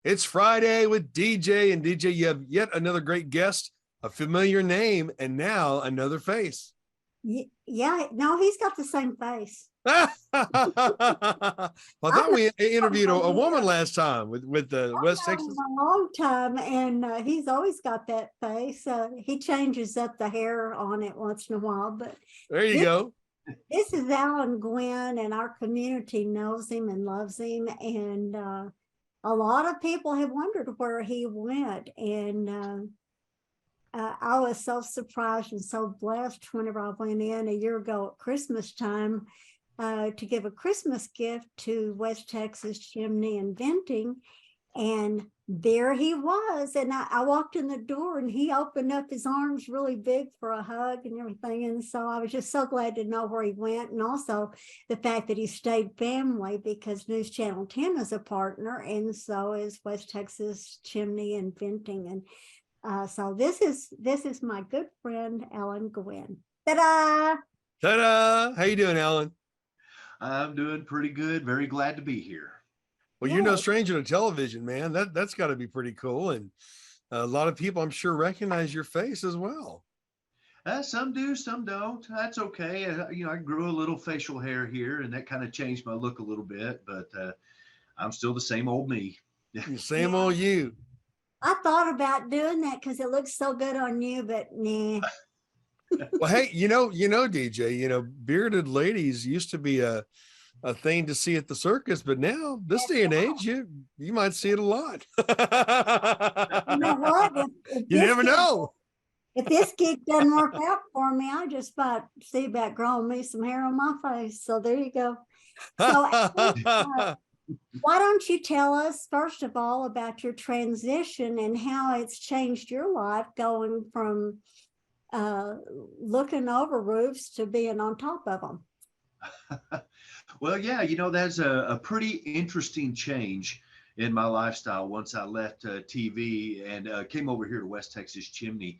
It's Friday with DJ, and DJ, you have yet another great guest, a familiar name, and now another face. Yeah, no, he's got the same face. I thought we interviewed a woman last time with the West Texas. A long time, and he's always got that face. He changes up the hair on it once in a while, but there you go. This is Alan Gwynn, and our community knows him and loves him, and a lot of people have wondered where he went, and I was so surprised and so blessed whenever I went in a year ago at Christmas time to give a Christmas gift to West Texas Chimney and Venting. And there he was. And I walked in the door and he opened up his arms really big for a hug and everything. And so I was just so glad to know where he went. And also the fact that he stayed family, because News Channel 10 is a partner. And so is West Texas Chimney and Venting. And so this is my good friend, Alan Gwynn. Ta-da! Ta-da! How you doing, Alan? I'm doing pretty good. Very glad to be here. Well, you're no stranger to television, man. That's got to be pretty cool. And a lot of people, I'm sure, recognize your face as well. Some do, some don't. That's okay. I grew a little facial hair here, and that kind of changed my look a little bit. But I'm still the same old me. Same old you. I thought about doing that because it looks so good on you, but nah. Well, hey, DJ, bearded ladies used to be a thing to see at the circus, but now this day and age, you might see it a lot. You know what? You never know. If this gig doesn't work out for me, I just see about growing me some hair on my face. So there you go. So why don't you tell us, first of all, about your transition and how it's changed your life going from looking over roofs to being on top of them? Well, yeah, that's a pretty interesting change in my lifestyle once I left TV and came over here to West Texas Chimney.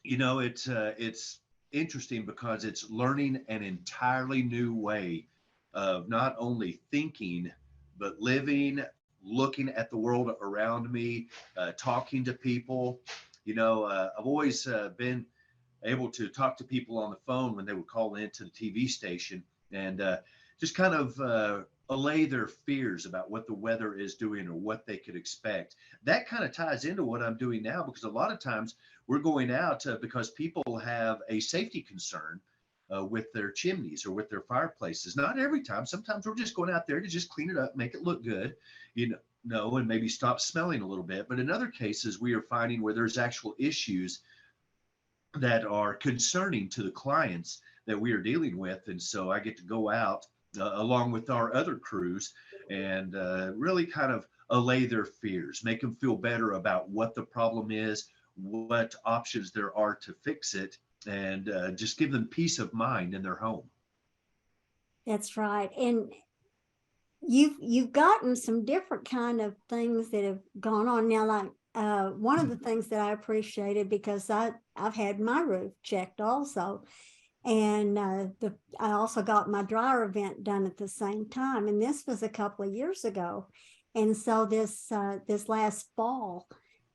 It's interesting because it's learning an entirely new way of not only thinking, but living, looking at the world around me, talking to people. I've always been able to talk to people on the phone when they would call into the TV station and just kind of allay their fears about what the weather is doing or what they could expect. That kind of ties into what I'm doing now, because a lot of times we're going out because people have a safety concern with their chimneys or with their fireplaces. Not every time. Sometimes we're just going out there to just clean it up, make it look good, and maybe stop smelling a little bit. But in other cases, we are finding where there's actual issues that are concerning to the clients that we are dealing with. And so I get to go out along with our other crews and really kind of allay their fears, make them feel better about what the problem is, what options there are to fix it, and just give them peace of mind in their home. That's right. And you've gotten some different kind of things that have gone on now. Like one of the things that I appreciated, because I've had my roof checked also, and I also got my dryer vent done at the same time, and this was a couple of years ago. And so this last fall,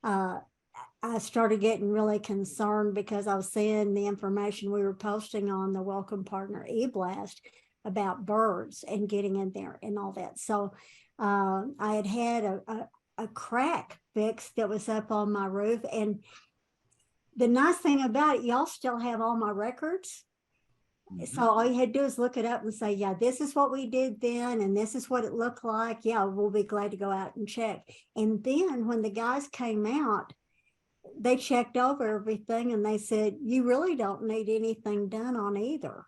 I started getting really concerned because I was seeing the information we were posting on the Welcome Partner e-blast about birds and getting in there and all that. So I had a crack fixed that was up on my roof. And the nice thing about it, y'all still have all my records. Mm-hmm. So all you had to do is look it up and say, yeah, this is what we did then, and this is what it looked like. Yeah, we'll be glad to go out and check. And then when the guys came out, they checked over everything and they said, you really don't need anything done on either.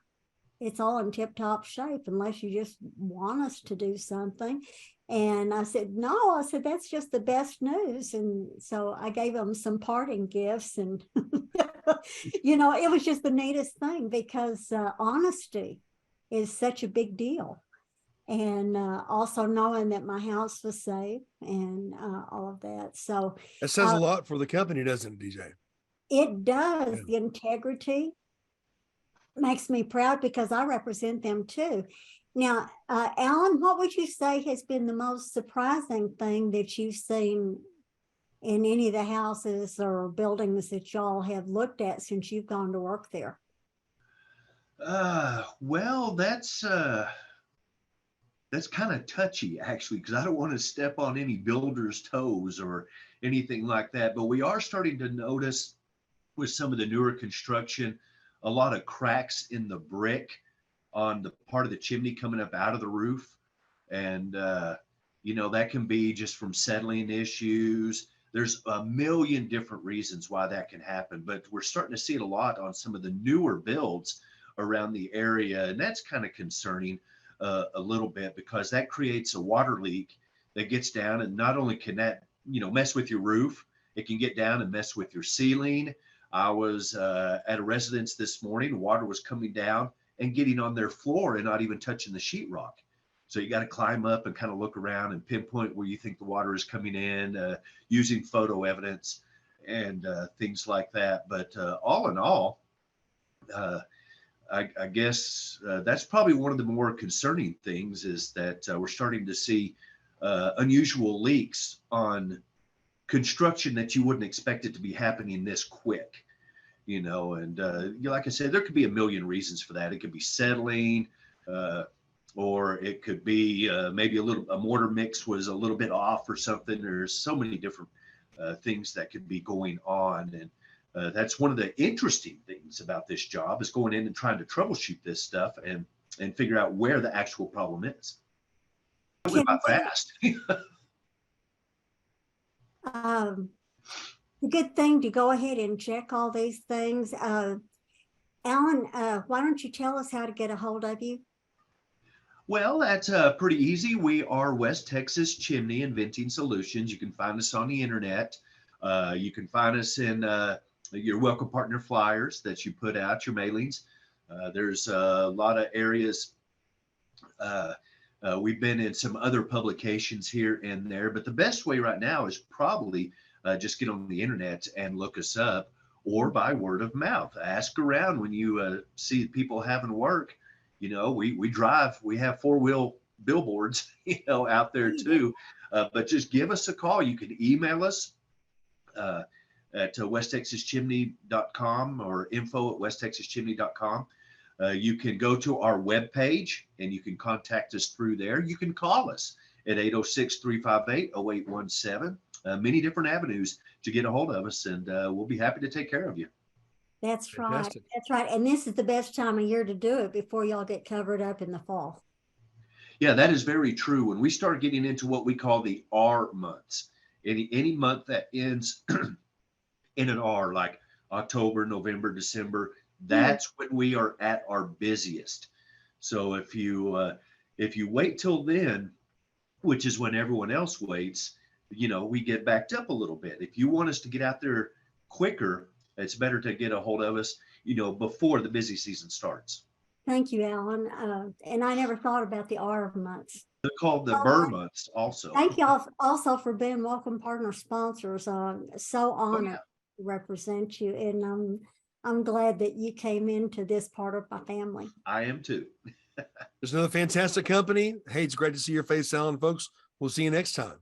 It's all in tip-top shape unless you just want us to do something. And I said, no, that's just the best news. And so I gave them some parting gifts, and, it was just the neatest thing, because honesty is such a big deal. And also knowing that my house was safe and all of that. So it says a lot for the company, doesn't it, DJ? It does. Yeah. The integrity makes me proud because I represent them too. Now, Alan, what would you say has been the most surprising thing that you've seen in any of the houses or buildings that y'all have looked at since you've gone to work there? Well, that's kind of touchy actually, because I don't want to step on any builder's toes or anything like that. But we are starting to notice with some of the newer construction, a lot of cracks in the brick on the part of the chimney coming up out of the roof. And, that can be just from settling issues. There's a million different reasons why that can happen, but we're starting to see it a lot on some of the newer builds around the area. And that's kind of concerning a little bit, because that creates a water leak that gets down, and not only can that, mess with your roof, it can get down and mess with your ceiling. I was at a residence this morning, water was coming down and getting on their floor and not even touching the sheetrock. So you got to climb up and kind of look around and pinpoint where you think the water is coming in, using photo evidence and things like that. But all in all, I guess that's probably one of the more concerning things, is that we're starting to see unusual leaks on construction that you wouldn't expect it to be happening this quick. And like I said, there could be a million reasons for that. It could be settling, or it could be maybe a mortar mix was a little bit off or something. There's so many different things that could be going on. And that's one of the interesting things about this job, is going in and trying to troubleshoot this stuff and figure out where the actual problem is. It went by fast. A good thing to go ahead and check all these things. Alan, why don't you tell us how to get a hold of you? Well, that's pretty easy. We are West Texas Chimney and Venting Solutions. You can find us on the internet. You can find us in your welcome partner flyers that you put out, your mailings. There's a lot of areas. We've been in some other publications here and there, but the best way right now is probably just get on the internet and look us up, or by word of mouth. Ask around when you see people having work. We drive, we have 4-wheel billboards, out there too. But just give us a call. You can email us at westtexaschimney.com or info@westtexaschimney.com. You can go to our webpage and you can contact us through there. You can call us at 806-358-0817. Many different avenues to get a hold of us, and we'll be happy to take care of you. That's Fantastic. right. That's right. And this is the best time of year to do it before y'all get covered up in the fall. Yeah, that is very true. When we start getting into what we call the R months, any month that ends in an R, like October, November, December, that's when we are at our busiest. So if you wait till then, which is when everyone else waits, we get backed up a little bit. If you want us to get out there quicker, it's better to get a hold of us, before the busy season starts. Thank you, Alan. And I never thought about the R months. They're called the Burr months also. Thank y'all also for being welcome partner sponsors. So honored to represent you. And I'm glad that you came into this part of my family. I am too. There's another fantastic company. Hey, it's great to see your face, Alan, folks. We'll see you next time.